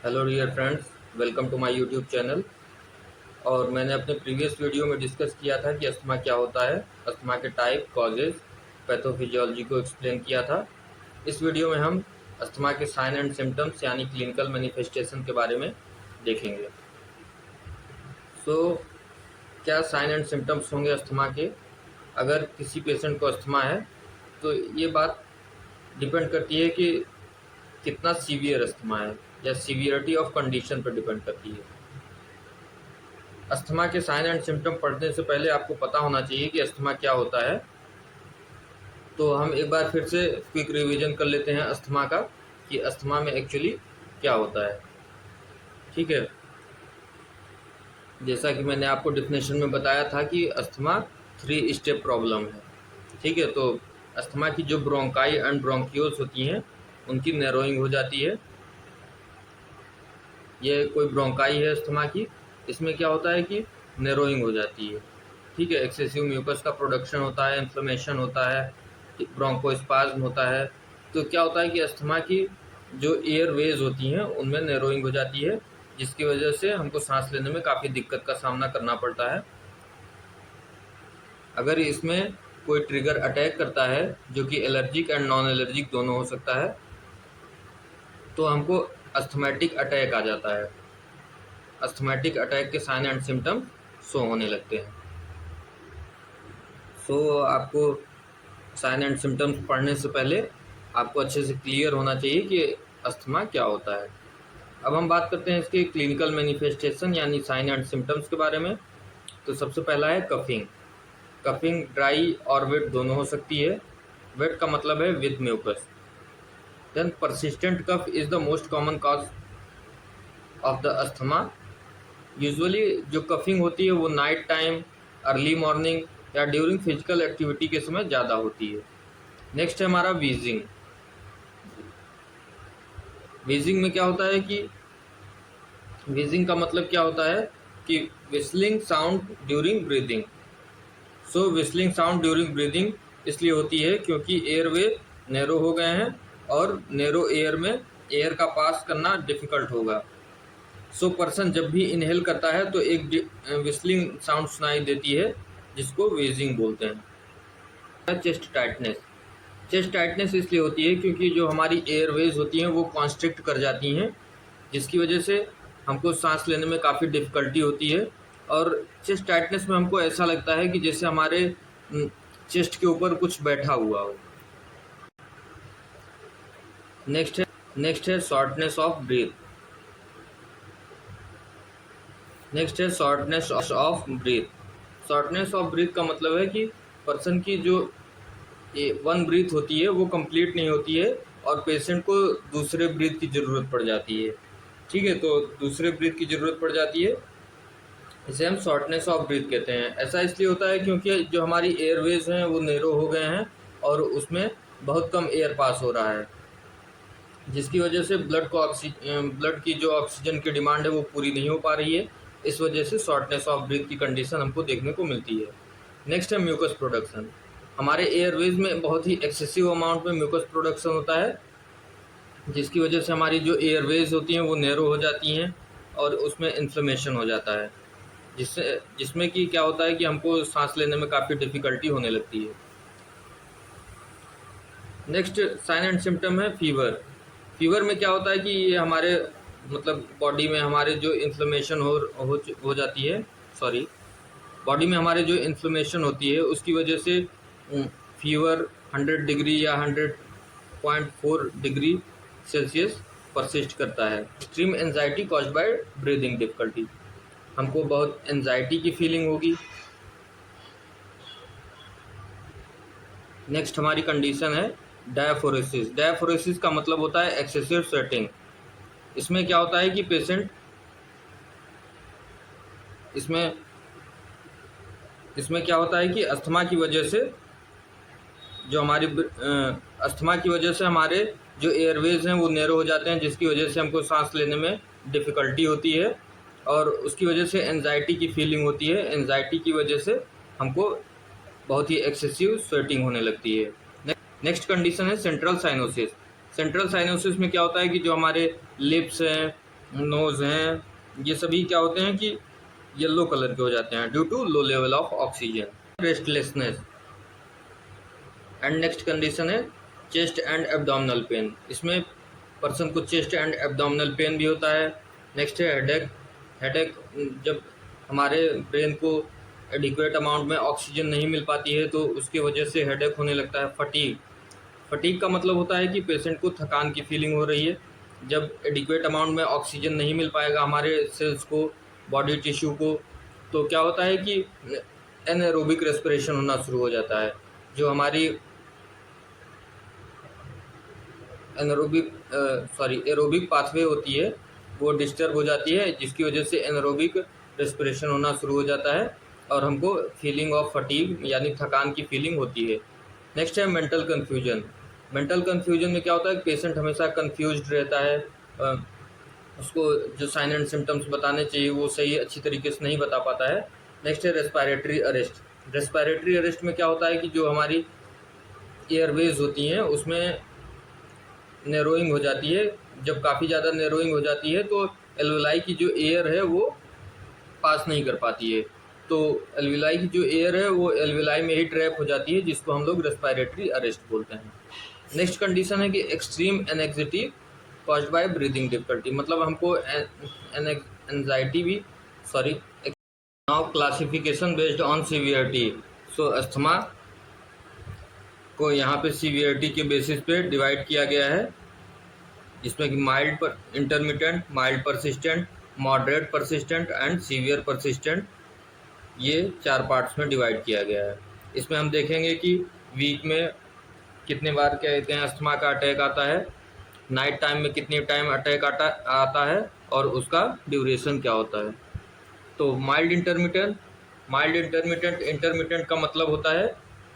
Hello dear friends, welcome to my YouTube channel. और मैंने अपने प्रीवियस वीडियो में डिस्कस किया था कि अस्थमा क्या होता है, अस्थमा के टाइप, कॉजेज़, पैथोफिजियोलॉजी को एक्सप्लेन किया था। इस वीडियो में हम अस्थमा के साइन एंड सिम्टम्स यानी क्लिनिकल मैनिफेस्टेशन के बारे में देखेंगे। सो क्या साइन एंड सिम्टम्स होंगे अस्थमा के? अगर किसी पेशेंट को अस्थमा है तो ये बात डिपेंड करती है कि कितना सीवियर अस्थमा है, या सीवियरिटी ऑफ कंडीशन पर डिपेंड करती है। अस्थमा के साइन एंड सिम्टम पढ़ने से पहले आपको पता होना चाहिए कि अस्थमा क्या होता है। तो हम एक बार फिर से क्विक रिवीजन कर लेते हैं अस्थमा का, कि अस्थमा में एक्चुअली क्या होता है। ठीक है, जैसा कि मैंने आपको डिफिनेशन में बताया था कि अस्थमा 3 स्टेप प्रॉब्लम है। ठीक है, तो अस्थमा की जो ब्रोंकाई एंड ब्रोंक्यूल्स होती हैं उनकी नैरोइंग हो जाती है। ये कोई ब्रोंकाई है अस्थमा की, इसमें क्या होता है कि नैरोइंग हो जाती है। ठीक है, एक्सेसिव म्यूकस का प्रोडक्शन होता है, इन्फ्लेमेशन होता है, ब्रोंकोस्पाज्म होता है। तो क्या होता है कि अस्थमा की जो एयर वेज होती हैं उनमें नैरोइंग हो जाती है, जिसकी वजह से हमको सांस लेने में काफ़ी दिक्कत का सामना करना पड़ता है। अगर इसमें कोई ट्रिगर अटैक करता है, जो कि एलर्जिक एंड नॉन एलर्जिक दोनों हो सकता है, तो हमको अस्थमैटिक अटैक आ जाता है। अस्थमैटिक अटैक के साइन एंड सिम्टम शो होने लगते हैं। आपको साइन एंड सिम्टम्स पढ़ने से पहले आपको अच्छे से क्लियर होना चाहिए कि अस्थमा क्या होता है। अब हम बात करते हैं इसके क्लिनिकल मैनिफेस्टेशन यानी साइन एंड सिम्टम्स के बारे में। तो सबसे पहला है कफिंग। कफिंग ड्राई और वेट दोनों हो सकती है। वेट का मतलब है with mucus. Then persistent cough is the most common cause of the asthma. Usually जो कफिंग होती है वो नाइट टाइम, अर्ली मॉर्निंग या ड्यूरिंग फिजिकल एक्टिविटी के समय ज़्यादा होती है। नेक्स्ट है हमारा वीजिंग। वीजिंग में क्या होता है कि वीजिंग का मतलब क्या होता है कि whistling sound during breathing. Whistling sound during breathing इसलिए होती है क्योंकि एयरवे नैरो हो गए हैं और नैरो एयर में एयर का पास करना डिफ़िकल्ट होगा। पर्सन जब भी इनहेल करता है तो एक विस्लिंग साउंड सुनाई देती है, जिसको वेजिंग बोलते हैं। Chest tightness. चेस्ट टाइटनेस इसलिए होती है क्योंकि जो हमारी एयरवेज होती हैं वो कॉन्स्ट्रिक्ट कर जाती हैं, जिसकी वजह से हमको सांस लेने में काफ़ी डिफ़िकल्टी होती है। और चेस्ट टाइटनेस में हमको ऐसा लगता है कि जैसे हमारे चेस्ट के ऊपर कुछ बैठा हुआ हो। नेक्स्ट है शॉर्टनेस ऑफ ब्रीथ। नेक्स्ट है shortness of breath. Shortness of breath का मतलब है कि पर्सन की जो वन ब्रीथ होती है वो कंप्लीट नहीं होती है और पेशेंट को दूसरे ब्रीथ की ज़रूरत पड़ जाती है। ठीक है, तो दूसरे ब्रीथ की ज़रूरत पड़ जाती है, इसे हम शॉर्टनेस ऑफ ब्रीथ कहते हैं। ऐसा इसलिए होता है क्योंकि जो हमारी एयरवेज हैं वो नैरो हो गए हैं और उसमें बहुत कम एयर पास हो रहा है, जिसकी वजह से ब्लड की जो ऑक्सीजन की डिमांड है वो पूरी नहीं हो पा रही है। इस वजह से शॉर्टनेस ऑफ ब्रीथ की कंडीशन हमको देखने को मिलती है। नेक्स्ट है म्यूकस प्रोडक्शन। हमारे एयरवेज में बहुत ही एक्सेसिव अमाउंट में म्यूकस प्रोडक्शन होता है, जिसकी वजह से हमारी जो एयरवेज होती हैं वो नैरो हो जाती हैं और उसमें इन्फ्लेमेशन हो जाता है, जिसमें कि क्या होता है कि हमको सांस लेने में काफ़ी डिफ़िकल्टी होने लगती है। नेक्स्ट साइन एंड सिम्टम है फीवर। फीवर में क्या होता है कि ये हमारे मतलब बॉडी में हमारे जो इन्फ्लेमेशन हो जाती है, सॉरी, बॉडी में हमारे जो इन्फ्लेमेशन होती है उसकी वजह से फीवर 100 डिग्री या 100.4 डिग्री सेल्सियस परसिस्ट करता है। Extreme anxiety caused by breathing difficulty. हमको बहुत एंजाइटी की फीलिंग होगी। नेक्स्ट हमारी कंडीशन है डायफोरेसिस। डायफोरेसिस का मतलब होता है एक्सेसिव स्वेटिंग। इसमें क्या होता है कि पेशेंट इसमें इसमें क्या होता है कि अस्थमा की वजह से जो हमारी अस्थमा की वजह से हमारे जो एयरवेज हैं वो नैरो हो जाते हैं, जिसकी वजह से हमको सांस लेने में डिफ़िकल्टी होती है और उसकी वजह से एंजाइटी की फीलिंग होती है। एंजाइटी की वजह से हमको बहुत ही एक्सेसिव स्वेटिंग होने लगती है। नेक्स्ट कंडीशन है सेंट्रल साइनोसिस। सेंट्रल साइनोसिस में क्या होता है कि जो हमारे लिप्स हैं, नोज़ हैं, ये सभी क्या होते हैं कि येलो कलर के हो जाते हैं due to low level of oxygen. Restlessness. And next condition है चेस्ट एंड एब्डोमिनल पेन। इसमें पर्सन को चेस्ट एंड एब्डोमिनल पेन भी होता है। नेक्स्ट है हेडेक। हेडेक जब हमारे ब्रेन को एडिक्वेट अमाउंट में ऑक्सीजन नहीं मिल पाती है तो उसकी वजह से हेडेक होने लगता है। फटीग। फटीग का मतलब होता है कि पेशेंट को थकान की फीलिंग हो रही है। जब एडिक्वेट अमाउंट में ऑक्सीजन नहीं मिल पाएगा हमारे सेल्स को, बॉडी टिश्यू को, तो क्या होता है कि एनएरोबिक रेस्पिरेशन होना शुरू हो जाता है। जो हमारी एरोबिक पाथवे होती है वो डिस्टर्ब हो जाती है, जिसकी वजह से एनएरोबिक रेस्पिरेशन होना शुरू हो जाता है और हमको फीलिंग ऑफ फटीग यानी थकान की फीलिंग होती है। नेक्स्ट है मेंटल कन्फ्यूजन। मेंटल कन्फ्यूजन में क्या होता है कि पेशेंट हमेशा कन्फ्यूज्ड रहता है। उसको जो साइन एंड सिम्टम्स बताने चाहिए वो सही अच्छी तरीके से नहीं बता पाता है। नेक्स्ट है रेस्पिरेटरी अरेस्ट। रेस्पिरेटरी अरेस्ट में क्या होता है कि जो हमारी एयरवेज होती हैं उसमें नैरोइंग हो जाती है। जब काफ़ी ज़्यादा नैरोइंग हो जाती है तो एल्वेलाई की जो एयर है वो पास नहीं कर पाती है। तो एल्वेलाई की जो एयर है वो एल्वेलाई में ही ट्रैप हो जाती है, जिसको हम लोग रेस्पिरेटरी अरेस्ट बोलते हैं। नेक्स्ट कंडीशन है कि extreme anxiety caused by breathing difficulty. मतलब हमको एनजाइटी भी sorry now classification based on severity. So asthma को यहाँ पे सीवियरिटी के बेसिस पे डिवाइड किया गया है, जिसमें कि माइल्ड पर intermittent, mild persistent, moderate persistent and severe persistent, ये 4 पार्ट्स में डिवाइड किया गया है। इसमें हम देखेंगे कि वीक में कितने बार क्या कहते हैं अस्थमा का अटैक आता है, नाइट टाइम में कितने टाइम अटैक आता है और उसका ड्यूरेशन क्या होता है। तो इंटरमिटेंट का मतलब होता है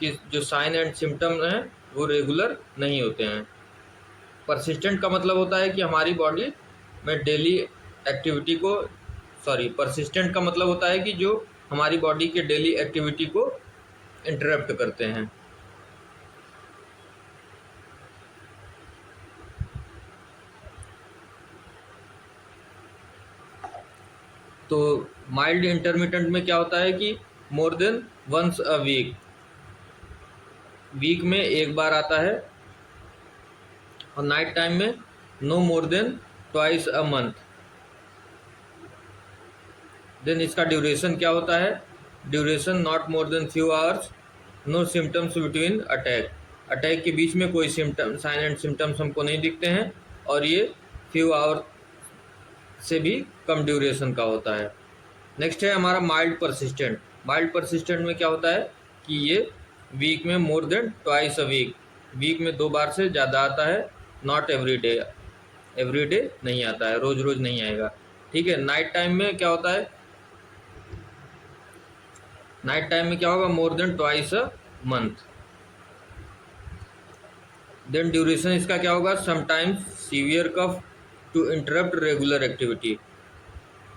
कि जो साइन एंड सिम्टम हैं वो रेगुलर नहीं होते हैं। परसिस्टेंट का मतलब होता है कि हमारी बॉडी में डेली एक्टिविटी को परसिस्टेंट का मतलब होता है कि जो हमारी बॉडी के डेली एक्टिविटी को इंटरप्ट करते हैं। तो माइल्ड इंटरमिटेंट में क्या होता है कि more than once a week में एक बार आता है, और नाइट टाइम में no more than twice a month. Then इसका ड्यूरेशन क्या होता है, duration not more than few hours, no symptoms between attack के बीच में कोई सिम्टम साइन एंड सिम्टम्स हमको नहीं दिखते हैं, और ये फ्यू आवर से भी कम ड्यूरेशन का होता है। नेक्स्ट है हमारा माइल्ड परसिस्टेंट में क्या होता है कि ये वीक में more than twice a week में 2 बार से ज़्यादा आता है। नॉट एवरी डे नहीं आता है, रोज़ रोज़ नहीं आएगा। ठीक है। नाइट टाइम में क्या होता है, नाइट टाइम में क्या होगा, more than twice a month. Then duration इसका क्या होगा, sometimes severe cough to interrupt regular activity.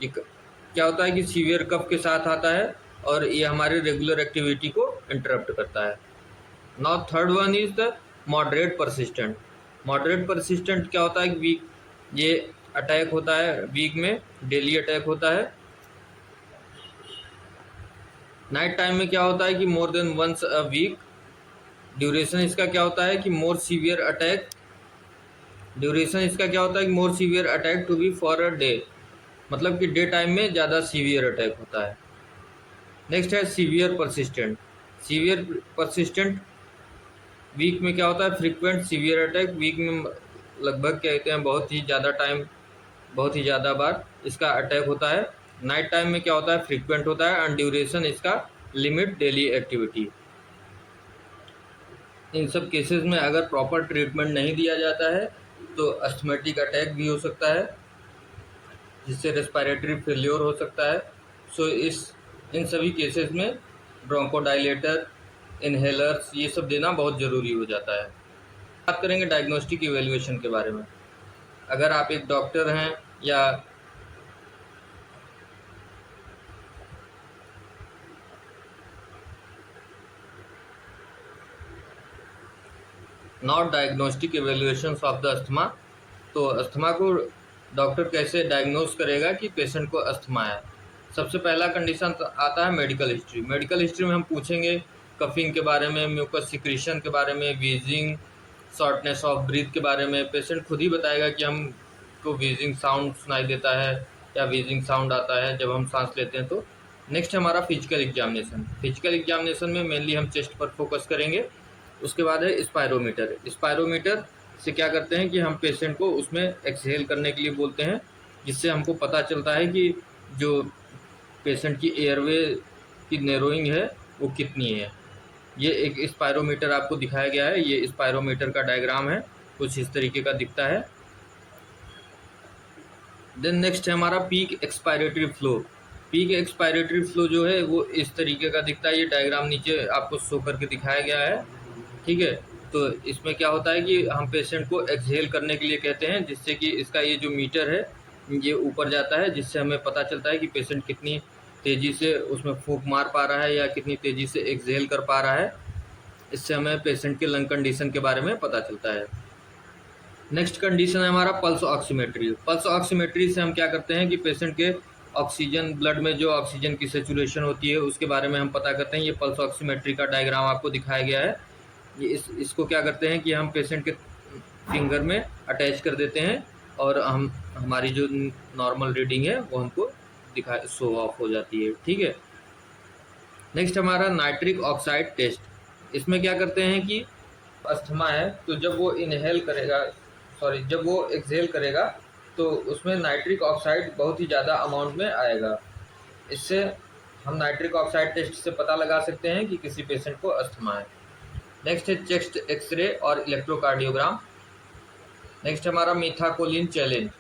क्या होता है कि सीवियर कफ के साथ आता है और ये हमारे रेगुलर एक्टिविटी को इंटरप्ट करता है। Now third one is the moderate persistent क्या होता है कि वीक ये अटैक होता है, वीक में डेली अटैक होता है। नाइट टाइम में क्या होता है कि more than once a week. Duration इसका क्या होता है कि more severe attack to be for a day, मतलब कि डे टाइम में ज़्यादा सीवियर अटैक होता है। नेक्स्ट है सीवियर परसिस्टेंट वीक में क्या होता है, फ्रीक्वेंट सीवियर अटैक, वीक में लगभग कहते हैं बहुत ही ज़्यादा बार इसका अटैक होता है। नाइट टाइम में क्या होता है, फ्रीक्वेंट होता है, एंड ड्यूरेशन इसका लिमिट डेली एक्टिविटी। इन सब केसेस में अगर प्रॉपर ट्रीटमेंट नहीं दिया जाता है तो अस्थमेटिक अटैक भी हो सकता है, जिससे रेस्पिरेटरी फेल्योर हो सकता है। सो इन सभी केसेस में ब्रोंकोडाइलेटर, इनहेलर्स ये सब देना बहुत ज़रूरी हो जाता है। बात करेंगे डायग्नोस्टिक इवैल्यूएशन के बारे में। अगर आप एक डॉक्टर हैं या not diagnostic evaluation of the asthma, तो अस्थमा को डॉक्टर कैसे डायग्नोस करेगा कि पेशेंट को अस्थमा है। सबसे पहला कंडीशन आता है मेडिकल हिस्ट्री। मेडिकल हिस्ट्री में हम पूछेंगे कफिंग के बारे में, म्यूकस सिक्रीशन के बारे में, वीजिंग, शॉर्टनेस ऑफ ब्रीथ के बारे में। पेशेंट खुद ही बताएगा कि हमको वीजिंग साउंड सुनाई देता है या वीजिंग साउंड आता है जब हम सांस लेते हैं तो। नेक्स्ट हमारा फिजिकल एग्जामिनेशन। फिजिकल एग्जामिनेशन में मेनली हम चेस्ट पर फोकस करेंगे। उसके बाद है स्पायरोमीटर। स्पायरोमीटर से क्या करते हैं कि हम पेशेंट को उसमें एक्सहेल करने के लिए बोलते हैं, जिससे हमको पता चलता है कि जो पेशेंट की एयरवे की नैरोइंग है वो कितनी है। ये एक स्पायरोमीटर आपको दिखाया गया है। ये स्पायरोमीटर का डायग्राम है, कुछ इस तरीके का दिखता है। देन नेक्स्ट है हमारा peak expiratory flow. Peak expiratory flow जो है वो इस तरीके का दिखता है। ये डायग्राम नीचे आपको शो करके दिखाया गया है, ठीक है। तो इसमें क्या होता है कि हम पेशेंट को एक्सहेल करने के लिए कहते हैं, जिससे कि इसका ये जो मीटर है ये ऊपर जाता है, जिससे हमें पता चलता है कि पेशेंट कितनी तेज़ी से उसमें फूंक मार पा रहा है या कितनी तेज़ी से एक्सहेल कर पा रहा है। इससे हमें पेशेंट के लंग कंडीशन के बारे में पता चलता है। नेक्स्ट कंडीशन है हमारा पल्स ऑक्सीमेट्री। पल्स ऑक्सीमेट्री से हम क्या करते हैं कि पेशेंट के ऑक्सीजन, ब्लड में जो ऑक्सीजन की सेचुरेशन होती है उसके बारे में हम पता करते हैं। ये पल्स ऑक्सीमेट्री का डायग्राम आपको दिखाया गया है। ये इसको क्या करते हैं कि हम पेशेंट के फिंगर में अटैच कर देते हैं और हमारी जो नॉर्मल रीडिंग है वो हमको शो ऑफ हो जाती है, ठीक है। नेक्स्ट हमारा नाइट्रिक ऑक्साइड टेस्ट। इसमें क्या करते हैं कि अस्थमा है तो जब वो जब वो एक्सहेल करेगा तो उसमें नाइट्रिक ऑक्साइड बहुत ही ज़्यादा अमाउंट में आएगा। इससे हम नाइट्रिक ऑक्साइड टेस्ट से पता लगा सकते हैं कि किसी पेशेंट को अस्थमा है। नेक्स्ट है चेस्ट एक्सरे और इलेक्ट्रोकार्डियोग्राम। नेक्स्ट हमारा मीथाकोलिन चैलेंज।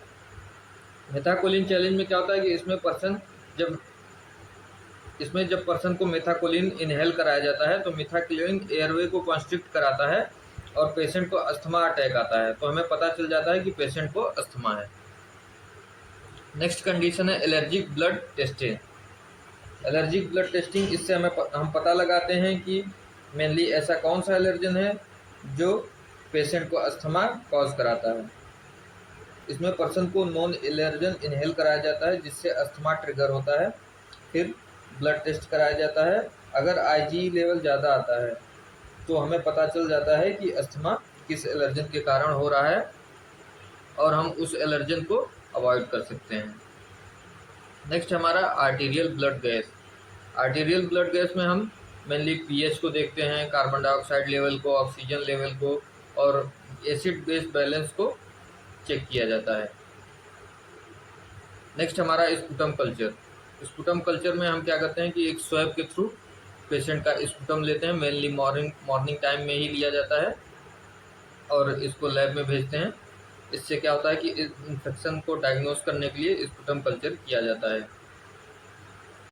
मीथाकोलिन चैलेंज में क्या होता है कि जब पर्सन को मीथाकोलिन इनहेल कराया जाता है तो मीथाकोलिन एयरवे को कॉन्स्ट्रिक्ट कराता है और पेशेंट को अस्थमा अटैक आता है, तो हमें पता चल जाता है कि पेशेंट को अस्थमा है। नेक्स्ट कंडीशन है allergic blood testing. Allergic blood testing, इससे हम पता लगाते हैं कि मेनली ऐसा कौन सा एलर्जन है जो पेशेंट को अस्थमा कॉज कराता है। इसमें पर्सन को नॉन एलर्जन इनहेल कराया जाता है जिससे अस्थमा ट्रिगर होता है। फिर ब्लड टेस्ट कराया जाता है। अगर आईजी लेवल ज़्यादा आता है तो हमें पता चल जाता है कि अस्थमा किस एलर्जन के कारण हो रहा है और हम उस एलर्जन को अवॉइड कर सकते हैं। नेक्स्ट हमारा arterial blood gas. Arterial blood gas में हम मेनली पीएच को देखते हैं, कार्बन डाइऑक्साइड लेवल को, ऑक्सीजन लेवल को और एसिड बेस बैलेंस को चेक किया जाता है। नेक्स्ट हमारा स्पुटम कल्चर। स्पुटम कल्चर में हम क्या करते हैं कि एक स्वैब के थ्रू पेशेंट का स्पुटम लेते हैं। मेनली मॉर्निंग टाइम में ही लिया जाता है और इसको लैब में भेजते हैं। इससे क्या होता है कि इस इन्फेक्शन को डायग्नोस करने के लिए स्पुटम कल्चर किया जाता है।